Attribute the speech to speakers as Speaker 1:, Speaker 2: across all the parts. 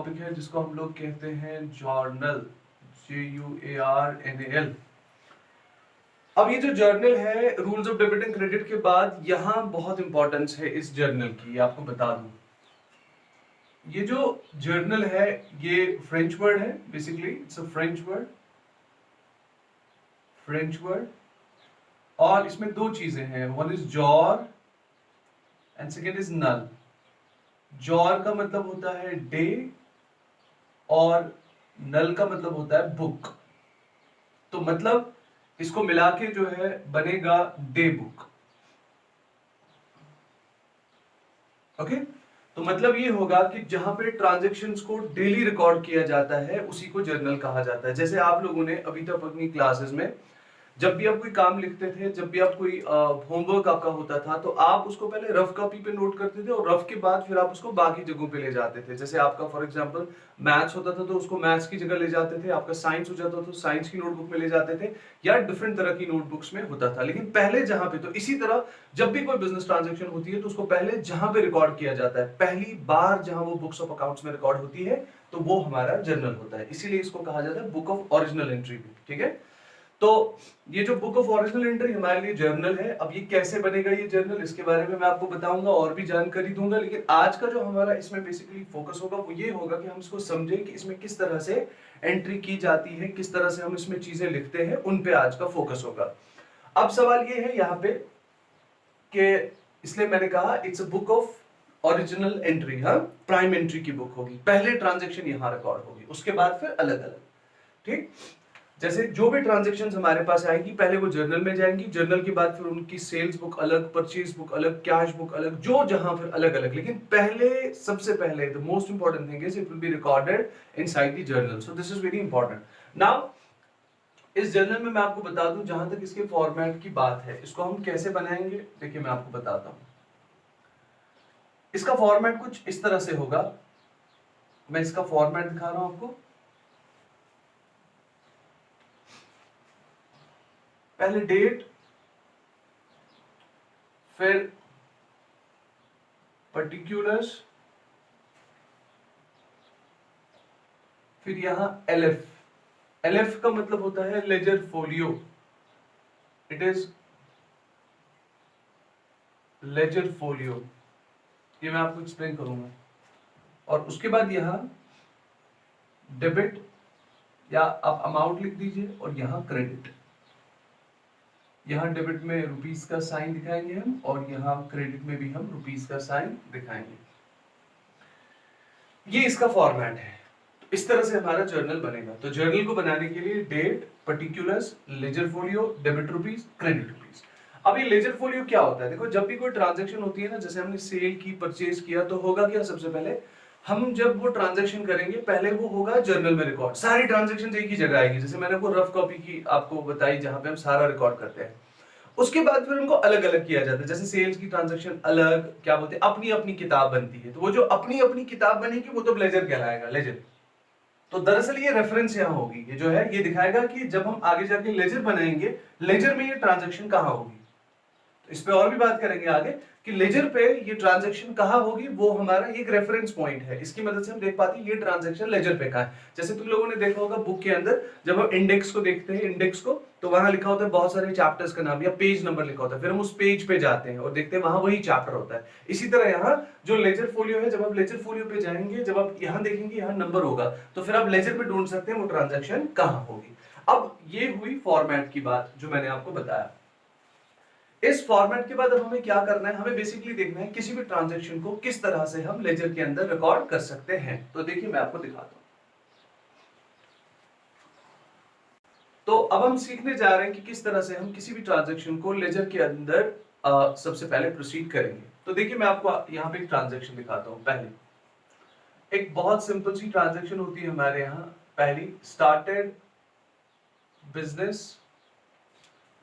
Speaker 1: Topic है जिसको हम लोग कहते हैं जर्नल, JUARNAL। अब ये जो जर्नल है, rules of debit and credit के बाद यहाँ बहुत इंपॉर्टेंस है इस जर्नल की, ये आपको बता दूं। ये जो जर्नल है ये फ्रेंच वर्ड है, basically it's a French word, और इसमें दो चीजें हैं, वन इज जॉर एंड सेकेंड इज नल। जॉर का मतलब होता है डे और नल का मतलब होता है बुक। तो मतलब इसको मिला के जो है बनेगा डे बुक। ओके, तो मतलब ये होगा कि जहां पे ट्रांजैक्शंस को डेली रिकॉर्ड किया जाता है उसी को जर्नल कहा जाता है। जैसे आप लोगों ने अभी तक अपनी क्लासेस में जब भी आप कोई काम लिखते थे, जब भी आप कोई होमवर्क आपका होता था, तो आप उसको पहले रफ कॉपी पे नोट करते थे और रफ के बाद फिर आप उसको बाकी जगहों पे ले जाते थे। जैसे आपका फॉर एग्जांपल मैथ्स होता था तो उसको मैथ्स की जगह ले जाते थे, आपका साइंस हो जाता तो साइंस की नोटबुक में ले जाते थे, या डिफरेंट तरह की नोटबुक्स में होता था। लेकिन पहले जहां पे, तो इसी तरह जब भी कोई बिजनेस ट्रांजेक्शन होती है तो उसको पहले जहां पे रिकॉर्ड किया जाता है, पहली बार जहां वो बुक्स ऑफ अकाउंट्स में रिकॉर्ड होती है, तो वो हमारा जर्नल होता है। इसीलिए इसको कहा जाता है बुक ऑफ ओरिजिनल एंट्री भी। ठीक है, तो ये जो बुक ऑफ ओरिजिनल एंट्री हमारे लिए जर्नल है। अब ये कैसे बनेगा ये जर्नल, इसके बारे में मैं आपको बताऊंगा और भी जानकारी दूंगा। लेकिन आज का जो हमारा इसमें बेसिकली फोकस होगा वो ये होगा कि हम इसको समझें कि इसमें किस तरह से एंट्री की जाती है, किस तरह से हम इसमें चीजें लिखते हैं, उन पे आज का फोकस होगा। अब सवाल ये है यहाँ पे कि इसलिए मैंने कहा it's a book of original entry. हाँ, प्राइम एंट्री की बुक होगी, पहले ट्रांजेक्शन यहाँ रिकॉर्ड होगी, उसके बाद फिर अलग अलग। ठीक, जैसे जो भी ट्रांजैक्शंस हमारे पास आएंगी पहले वो जर्नल में जाएंगी, जर्नल के बाद फिर उनकी सेल्स बुक अलग, परचेज बुक अलग, कैश बुक अलग, जो जहां फिर अलग अलग। लेकिन पहले, सबसे पहले the most important thing is it will be recorded inside the journal. So this is very important. Now इस जर्नल में मैं आपको बता दूं, जहां तक इसके फॉर्मेट की बात है, इसको हम कैसे बनाएंगे, देखिए मैं आपको बताता हूं। इसका फॉर्मेट कुछ इस तरह से होगा, मैं इसका फॉर्मेट दिखा रहा हूं आपको। पहले डेट, फिर पर्टिकुलर्स, फिर यहां एलएफ। एलएफ का मतलब होता है ledger folio, it is ledger folio, ये मैं आपको एक्सप्लेन करूंगा। और उसके बाद यहां डेबिट, या आप अमाउंट लिख दीजिए, और यहां क्रेडिट। यहां डेबिट में रुपीस का साइन दिखाएंगे हम, और यहां क्रेडिट में भी हम रुपीस का साइन दिखाएंगे। ये इसका फॉर्मेट है। इस तरह से हमारा जर्नल बनेगा। तो जर्नल को बनाने के लिए date, particulars, ledger folio, debit rupees, credit rupees. अब ये लेजर फोलियो क्या होता है, देखो जब भी कोई ट्रांजैक्शन होती है ना, जैसे हमने सेल की, परचेज किया, तो होगा क्या, सबसे पहले हम जब वो ट्रांजैक्शन करेंगे पहले वो होगा जर्नल में रिकॉर्ड, सारी ट्रांजैक्शन एक ही जगह आएगी। जैसे मैंने वो रफ कॉपी की आपको बताई जहां पे हम सारा रिकॉर्ड करते हैं। उसके बाद फिर उनको अलग अलग किया जाता है। जैसे सेल्स की ट्रांजैक्शन अलग, क्या बोलते हैं, अपनी अपनी किताब बनती है। तो वो जो अपनी अपनी किताब बनेगी वो तो लेजर कहलाएगा, लेजर। तो दरअसल ये रेफरेंस यहां होगी, ये जो है ये दिखाएगा कि जब हम आगे जाके लेजर बनाएंगे, लेजर में ये ट्रांजैक्शन कहां होगी। तो इस पे और भी बात करेंगे आगे कि लेजर पे ये ट्रांजैक्शन कहां होगी, वो हमारा एक रेफरेंस पॉइंट है। इसकी मदद से हम देख पाते हैं ये ट्रांजैक्शन लेजर पे कहां है। जैसे तुम लोगों ने देखा होगा बुक के अंदर जब हम इंडेक्स को देखते हैं, इंडेक्स को, तो वहां लिखा होता है बहुत सारे चैप्टर्स का नाम या पेज नंबर लिखा होता है, फिर हम उस पेज पे जाते हैं और देखते हैं वहां वही चैप्टर होता है। इसी तरह यहाँ जो लेजर फोलियो है, जब आप लेजर फोलियो पे जाएंगे, जब आप यहाँ देखेंगे यहाँ नंबर होगा, तो फिर आप लेजर पे ढूंढ सकते हैं वो ट्रांजैक्शन कहां होगी। अब ये हुई फॉर्मेट की बात जो मैंने आपको बताया। इस फॉर्मेट के बाद अब हमें क्या करना है, हमें बेसिकली देखना है किसी भी ट्रांजैक्शन को किस तरह से हम लेजर के अंदर रिकॉर्ड कर सकते हैं। तो देखिए मैं आपको दिखाता हूं। तो अब हम सीखने जा रहे हैं कि किस तरह से हम किसी भी ट्रांजैक्शन को लेजर के अंदर सबसे पहले प्रोसीड करेंगे। तो देखिए मैं आपको यहाँ पे एक ट्रांजैक्शन दिखाता हूं। पहले एक बहुत सिंपल सी ट्रांजैक्शन होती है हमारे यहाँ। पहली, स्टार्टेड बिजनेस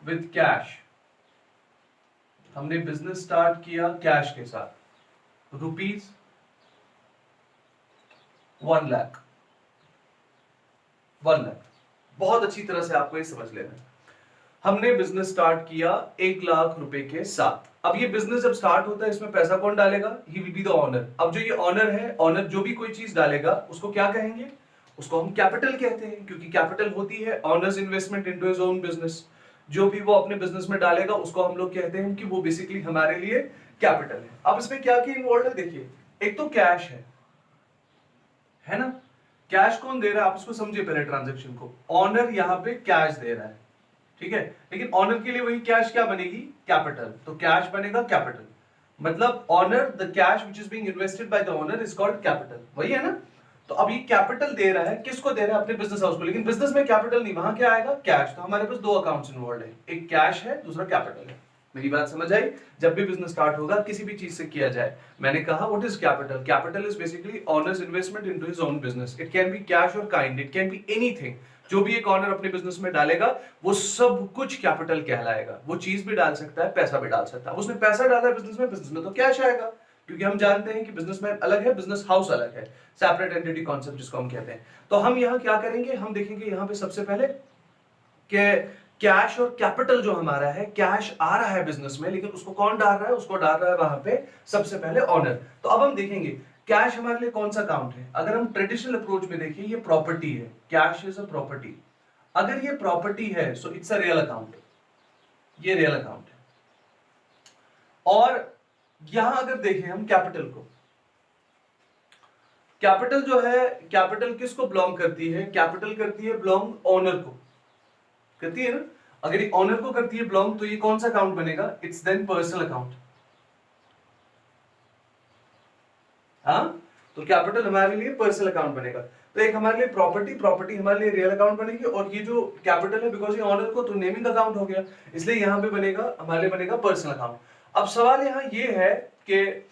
Speaker 1: विद कैश, हमने बिजनेस स्टार्ट किया कैश के साथ, रुपीज 1 लाख। 1 लाख, बहुत अच्छी तरह से आपको ये समझ लेना है। हमने बिजनेस स्टार्ट किया 1 लाख रुपए के साथ। अब ये बिजनेस जब स्टार्ट होता है इसमें पैसा कौन डालेगा? He will be the owner. अब जो ये ऑनर है, ऑनर जो भी कोई चीज डालेगा उसको क्या कहेंगे? उसको हम कैपिटल कहते हैं, क्योंकि कैपिटल होती है honours investment into his own business. जो भी वो अपने बिजनेस में डालेगा उसको हम लोग कहते हैं कि वो बेसिकली हमारे लिए कैपिटल है। अब इसमें क्या क्या इन्वॉल्व है देखिए, एक तो कैश है ना? कैश कौन दे रहा है आप इसको समझिए पहले ट्रांजैक्शन को। ऑनर यहां पे कैश दे रहा है, ठीक है, लेकिन ऑनर के लिए वही कैश क्या बनेगी? कैपिटल। तो कैश बनेगा कैपिटल, मतलब owner the cash which is being invested by the owner is called capital, वही है ना? तो अब ये कैपिटल दे रहा है, किसको दे रहा है? अपने बिजनेस हाउस को। लेकिन बिजनेस में कैपिटल नहीं, वहां क्या आएगा? कैश। तो हमारे पास दो अकाउंट्स इन्वॉल्व है, एक कैश है, दूसरा कैपिटल है। मेरी बात समझ आई? जब भी बिजनेस स्टार्ट होगा किसी भी चीज से किया जाए, मैंने कहा what is capital? Capital is basically owner's investment into his own business. It can be cash or kind, it can be anything. जो भी एक ऑनर अपने बिजनेस में डालेगा वो सब कुछ कैपिटल कहलाएगा। वो चीज भी डाल सकता है, पैसा भी डाल सकता है। उसने पैसा डाला है बिजनेस में तो कैश आएगा, क्योंकि हम जानते हैं कि बिजनेसमैन अलग है, बिजनेस हाउस अलग है, सेपरेट एंटिटी कॉन्सेप्ट जिसको हम कहते हैं। तो हम यहाँ क्या करेंगे, हम देखेंगे यहाँ पे सबसे पहले कि कैश और कैपिटल जो हमारा है, कैश आ रहा है बिजनेस में, लेकिन उसको कौन डाल रहा है? उसको डाल रहा है वहां पे सबसे पहले ऑनर। तो अब हम देखेंगे कैश हमारे लिए कौन सा अकाउंट है। अगर हम ट्रेडिशनल अप्रोच में देखें, ये प्रॉपर्टी है, कैश इज अ प्रॉपर्टी। अगर ये प्रॉपर्टी है so it's a real account, ये रियल अकाउंट है। और यहां अगर देखें हम कैपिटल को, कैपिटल जो है, कैपिटल किसको बिलोंग करती है? कैपिटल करती है बिलोंग ओनर को, करती है ना? अगर ये ऑनर को करती है बिलोंग, तो ये कौन सा अकाउंट बनेगा? It's then personal account. हाँ, तो कैपिटल हमारे लिए पर्सनल अकाउंट बनेगा। तो एक हमारे लिए प्रॉपर्टी, प्रॉपर्टी हमारे लिए रियल अकाउंट बनेगी, और ये जो कैपिटल है बिकॉज ये ऑनर को तो नेमिंग अकाउंट हो गया, इसलिए यहां पे बनेगा हमारे लिए बनेगा पर्सनल अकाउंट। अब सवाल यहां ये है कि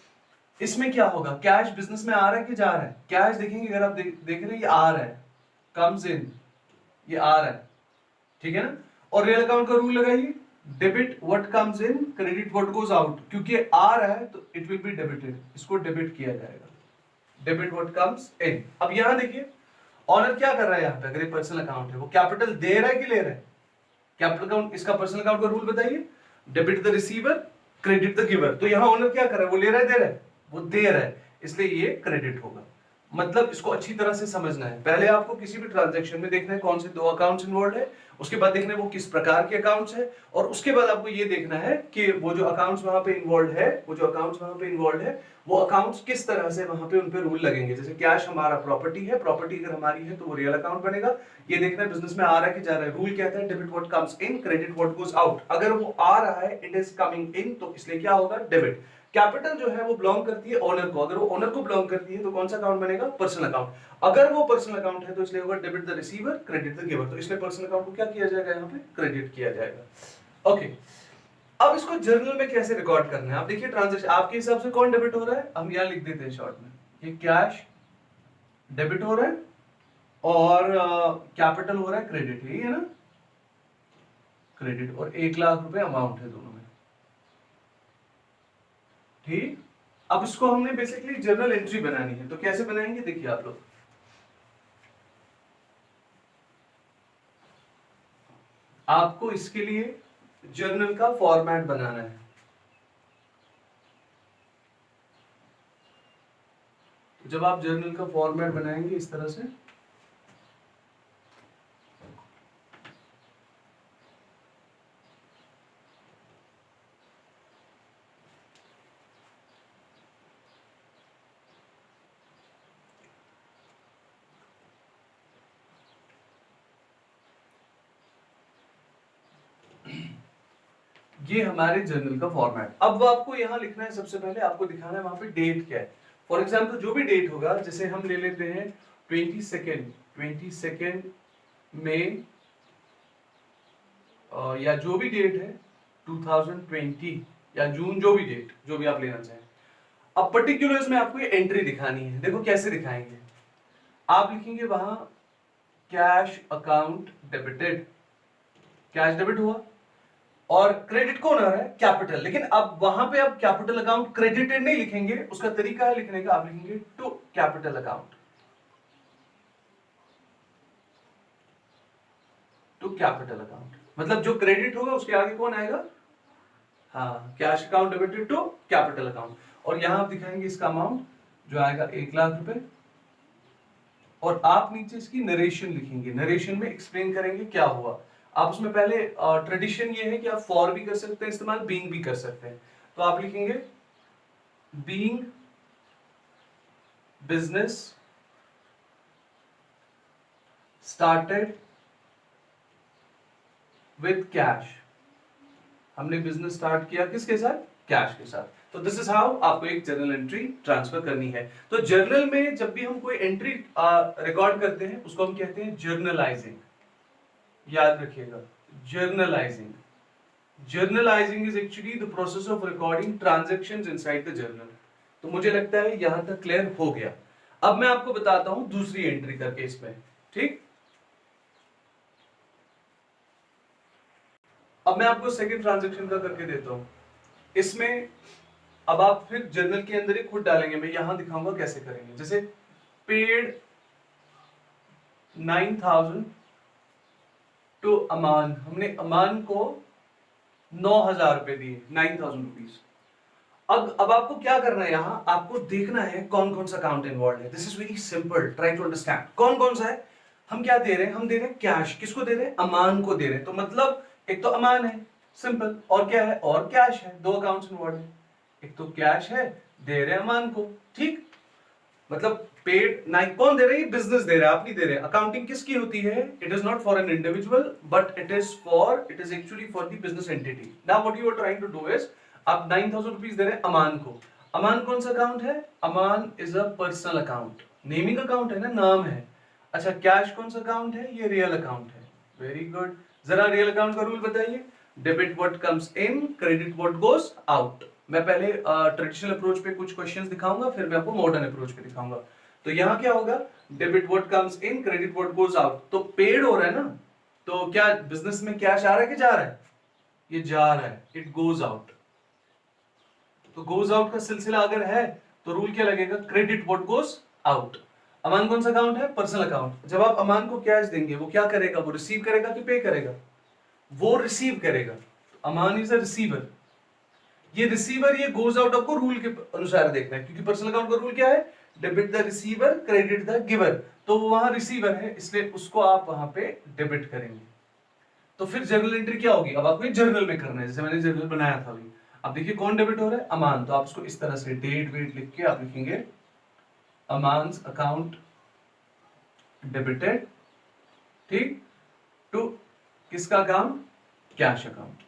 Speaker 1: इसमें क्या होगा? कैश बिजनेस में आ रहा है कि जा रहा है? कैश देखेंगे, अगर आप देख रहे हैं ये आ रहा है, कम्स इन, ये आ रहा है, ठीक है ना? और रियल अकाउंट का रूल लगाइए, debit what comes in, credit what goes out. क्योंकि आ रहा है तो इट विल बी डेबिटेड, इसको डेबिट किया जाएगा, डेबिट व्हाट कम्स इन। अब यहां देखिए ऑनर क्या कर रहा है यहां पे, अगर ये पर्सनल अकाउंट है, वो कैपिटल दे रहा है कि ले रहा है? कैपिटल अकाउंट, इसका पर्सनल अकाउंट का रूल बताइए, debit the receiver, credit the giver. तो यहां ऑनर क्या कर रहा है? वो ले रहा है, दे रहा है? वो दे रहा है, इसलिए ये क्रेडिट होगा। मतलब इसको अच्छी तरह से समझना है। पहले आपको किसी भी ट्रांजैक्शन में देखना है कौन से दो अकाउंट्स इन्वॉल्व है, उसके बाद देखना है वो किस प्रकार के अकाउंट्स है, और उसके बाद आपको ये देखना है कि वो जो अकाउंट्स वहां पे इन्वॉल्व है, वो जो अकाउंट्स वहां पे इन्वॉल्व है, वो अकाउंट्स किस तरह से वहां पे उन पे रूल लगेंगे। जैसे कैश हमारा प्रॉपर्टी है, प्रॉपर्टी अगर हमारी है तो वो रियल अकाउंट बनेगा। ये देखना है बिजनेस में आ रहा है कि जा रहा है। रूल कहता है debit what comes in, credit what goes out. अगर वो आ रहा है, इट इज कमिंग इन, तो इसलिए क्या होगा? डेबिट। कैपिटल जो है वो बिलोंग करती है ओनर को, अगर वो ओनर को बिलोंग करती है तो कौन सा अकाउंट बनेगा? Personal account. अगर वो पर्सनल अकाउंट है तो इसलिए होगा debit the receiver, credit the giver. तो इसलिए पर्सनल अकाउंट को क्या किया जाएगा? यहाँ पे क्रेडिट किया जाएगा। ओके, अब इसको जर्नल में कैसे रिकॉर्ड करना है? आप देखिए ट्रांजैक्शन आपके हिसाब से कौन डेबिट हो रहा है, हम यहाँ लिख देते हैं शॉर्ट में, ये कैश डेबिट हो रहा है और कैपिटल हो रहा है क्रेडिट, यही है ना? क्रेडिट, और 1 लाख रुपए अमाउंट है दोनों में, ठीक। अब इसको हमने बेसिकली जर्नल एंट्री बनानी है, तो कैसे बनाएंगे देखिए आप लोग। आपको इसके लिए जर्नल का फॉर्मेट बनाना है। तो जब आप जर्नल का फॉर्मेट बनाएंगे इस तरह से, ये हमारे जर्नल का फॉर्मेट। अब आपको यहां लिखना है, सबसे पहले आपको दिखाना है वहां पे डेट क्या है। फॉर एग्जाम्पल जो भी डेट होगा, जैसे हम ले लेते हैं 22 मई, या जो भी डेट है 2020 या जून, जो भी डेट, जो भी आप लेना चाहें। अब पर्टिकुलर्स में आपको ये एंट्री दिखानी है। देखो कैसे दिखाएंगे, आप लिखेंगे वहां cash account debited, cash debit हुआ, और क्रेडिट कौन आ रहा है? कैपिटल। लेकिन अब वहां पे आप कैपिटल अकाउंट क्रेडिटेड नहीं लिखेंगे, उसका तरीका है लिखने का, आप लिखेंगे to capital account, to capital account. मतलब जो क्रेडिट होगा उसके आगे कौन आएगा? हाँ, cash account debited to capital account. और यहां आप दिखाएंगे इसका अमाउंट जो आएगा 1,00,000 रुपए, और आप नीचे इसकी नरेशन लिखेंगे, नरेशन में एक्सप्लेन करेंगे क्या हुआ। आप उसमें पहले ट्रेडिशन ये है कि आप फॉर भी कर सकते हैं इस्तेमाल, बीइंग भी कर सकते हैं। तो आप लिखेंगे being business started with cash. हमने बिजनेस स्टार्ट किया किसके साथ? कैश के साथ। तो दिस इज हाउ आपको एक जर्नल एंट्री ट्रांसफर करनी है। तो जर्नल में जब भी हम कोई एंट्री रिकॉर्ड करते हैं उसको हम कहते हैं जर्नलाइजिंग। याद रखिएगा, journalising. Journalising is actually the process of recording transactions inside the journal. तो मुझे लगता है यहां तक क्लियर हो गया। अब मैं आपको बताता हूं दूसरी एंट्री करके इसमें, ठीक। अब मैं आपको सेकंड ट्रांजैक्शन का करके देता हूं। इसमें अब आप फिर जर्नल के अंदर ही खुद डालेंगे, मैं यहां दिखाऊंगा कैसे करेंगे। जैसे पेड 9,000 टू अमान, हमने अमान को 9,000 रुपए दिए, 9,000 रुपीज। अब आपको क्या करना है, यहां आपको देखना है कौन कौन सा अकाउंट इन्वॉल्व है। This is very simple, try to understand कौन कौन सा है। हम क्या दे रहे हैं, हम दे रहे हैं कैश। किसको दे रहे हैं? अमान को दे रहे हैं। तो मतलब एक तो अमान है, सिंपल, और क्या है, और कैश है। दो अकाउंट्स इन्वॉल्व है, एक तो कैश है, दे रहे हैं अमान को, ठीक। मतलब पेड नाइन कौन दे रहा है? बिजनेस दे रहा है, आप नहीं दे रहे। अकाउंटिंग किसकी होती है? It is not for an individual but it is actually for the business entity. Now what you are trying to do is, आप 9,000 रुपीज दे रहे हैं अमान को। अमान कौन सा अकाउंट है? Aman is a personal account, naming account है ना, नाम है। अच्छा, कैश कौन सा अकाउंट है? ये रियल अकाउंट है। Very good. जरा रियल अकाउंट का रूल बताइए। Debit what comes in, credit what goes out. मैं पहले ट्रेडिशनल अप्रोच पे कुछ क्वेश्चंस दिखाऊंगा, फिर मैं आपको मॉडर्न अप्रोच पे दिखाऊंगा। तो यहां क्या होगा? Debit what comes in, credit what goes out. तो पेड हो रहा है ना, तो क्या बिजनेस में कैश आ रहा है कि जा रहा है? ये जा रहा है, इट गोज आउट। तो गोज आउट का सिलसिला अगर है तो रूल क्या लगेगा? Credit what goes out. Aman कौन सा अकाउंट है? Personal account. जब आप अमान को कैश देंगे वो क्या करेगा? वो रिसीव करेगा कि पे करेगा? वो रिसीव करेगा। अमान इज अ रिसीवर। ये रिसीवर, ये गोज आउट आपको रूल के अनुसार देखना है, क्योंकि पर्सनल अकाउंट का रूल क्या है? Debit the receiver, credit the giver. तो वो वहां रिसीवर है, इसलिए उसको आप वहां पे डेबिट करेंगे। तो फिर जर्नल एंट्री क्या होगी? अब आपको जर्नल में करना है, जैसे मैंने जर्नल बनाया था अभी। अब देखिए कौन डेबिट हो रहा है? अमान। तो आप उसको इस तरह से डेट वेट लिख के आप लिखेंगे अमान्स अकाउंट डेबिटेड, ठीक, टू किसका account? Cash account.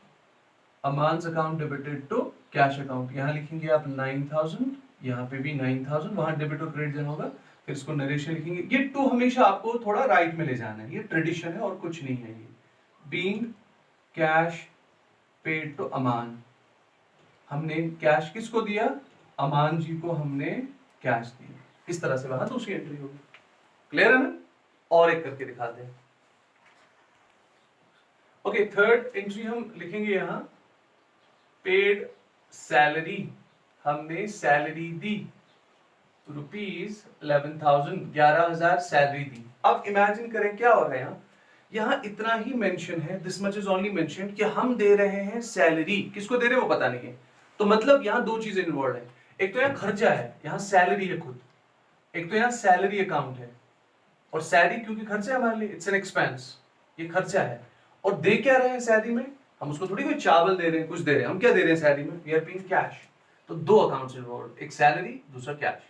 Speaker 1: Aman's account debited to cash account. यहां लिखेंगे आप 9,000, यहां पे भी 9,000, वहां डेबिट और क्रेडिट देना होगा। फिर इसको नरेशन लिखेंगे। ये टू हमेशा आपको थोड़ा राइट में ले जाना है, ये ट्रेडिशन है और कुछ नहीं है। ये बीइंग कैश पेड टू अमान, हमने कैश किसको दिया? अमान जी को हमने कैश दिया। इस तरह से वहां दूसरी एंट्री होगी। क्लियर है ना? और एक करके दिखाते हैं। ओके, थर्ड एंट्री हम लिखेंगे यहां पेड सैलरी, हमने सैलरी दी रुपीज 11,000, 11,000 सैलरी दी। अब इमेजिन करें क्या हो रहा है यहाँ, यहाँ इतना ही मेंशन है, this much is only mention कि हम दे रहे हैं सैलरी। किसको दे रहे हैं वो पता नहीं है। तो मतलब यहाँ दो चीजें इन्वॉल्व है। एक तो यहाँ खर्चा है, यहाँ सैलरी है खुद। एक तो यहाँ सैलरी अकाउंट है, और सैलरी क्योंकि खर्चा है हमारे लिए, इट्स एन एक्सपेंस, ये खर्चा है। और दे क्या रहे हैं सैलरी में? हम उसको थोड़ी कोई चावल दे रहे हैं, कुछ दे रहे हैं। हम क्या दे रहे हैं सैलरी में? We are paying cash. तो दो अकाउंट्स इन्वॉल्व, एक सैलरी, दूसरा कैश।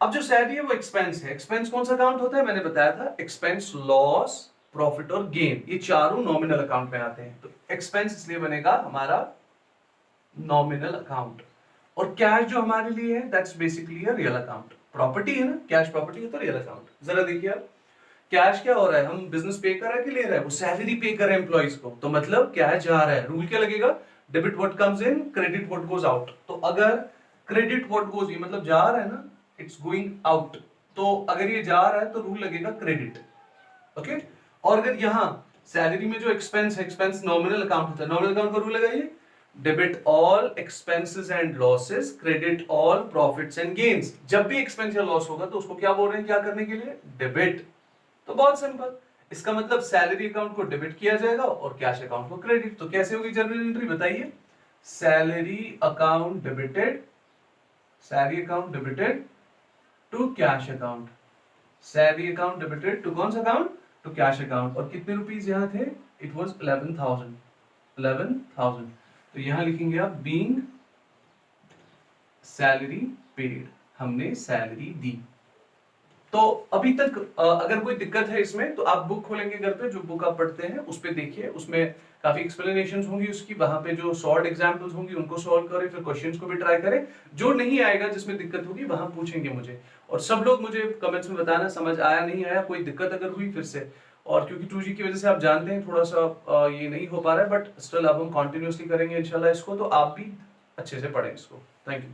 Speaker 1: अब जो सैलरी है वो एक्सपेंस है। एक्सपेंस कौन सा अकाउंट होता है? मैंने बताया था, एक्सपेंस, लॉस, प्रॉफिट और गेन, ये चारों नॉमिनल अकाउंट में आते हैं। तो एक्सपेंस इसलिए बनेगा हमारा नॉमिनल अकाउंट। और कैश जो हमारे लिए है that's basically a real account. Property है ना, कैश प्रॉपर्टी है तो रियल अकाउंट। जरा देखिए आप, कैश क्या हो रहा है? हम बिजनेस पे कर रहा है कि ले रहा है? वो सैलरी पे कर रहा है एम्प्लॉइज को, तो मतलब कैश जा रहा है। रूल क्या लगेगा? Debit what comes in, credit what goes out. तो अगर क्रेडिट व्हाट गोज, ये मतलब जा रहा है ना, इट्स गोइंग आउट। तो अगर ये जा रहा है तो रूल लगेगा क्रेडिट। ओके। और अगर यहां सैलरी में जो एक्सपेंस है, एक्सपेंस नॉमिनल अकाउंट होता है, नॉमिनल अकाउंट का रूल लगाइए, debit all expenses and losses, credit all profits and gains. जब भी एक्सपेंस या लॉस होगा तो उसको क्या बोल रहे हैं, क्या करने के लिए? डेबिट। तो बहुत सिंपल, इसका मतलब सैलरी अकाउंट को डेबिट किया जाएगा और कैश अकाउंट को क्रेडिट। तो कैसे होगी जर्नल एंट्री बताइए? Salary account debited, salary account debited to cash account, salary account debited to कौन सा अकाउंट, टू कैश अकाउंट। और कितने रुपीज यहाँ थे, इट वाज 11,000, 11,000। तो यहां लिखेंगे आप बीइंग सैलरी पेड, हमने सैलरी दी। तो अभी तक अगर कोई दिक्कत है इसमें तो आप बुक खोलेंगे घर पे, जो बुक आप पढ़ते हैं उस पे देखिए, उसमें काफी एक्सप्लेनेशंस होंगी उसकी, वहां पे जो शॉर्ट एग्जांपल्स होंगी उनको सॉल्व करें, फिर क्वेश्चंस को भी ट्राई करें। जो नहीं आएगा, जिसमें दिक्कत होगी, वहां पूछेंगे मुझे। और सब लोग मुझे कमेंट्स में बताना समझ आया नहीं आया, कोई दिक्कत अगर हुई फिर से। और क्योंकि 2G की वजह से आप जानते हैं थोड़ा सा ये नहीं हो पा रहा है, बट स्टिल अब हम कंटिन्यूअसली करेंगे इंशाल्लाह इसको, तो आप भी अच्छे से पढ़ें इसको। Thank you.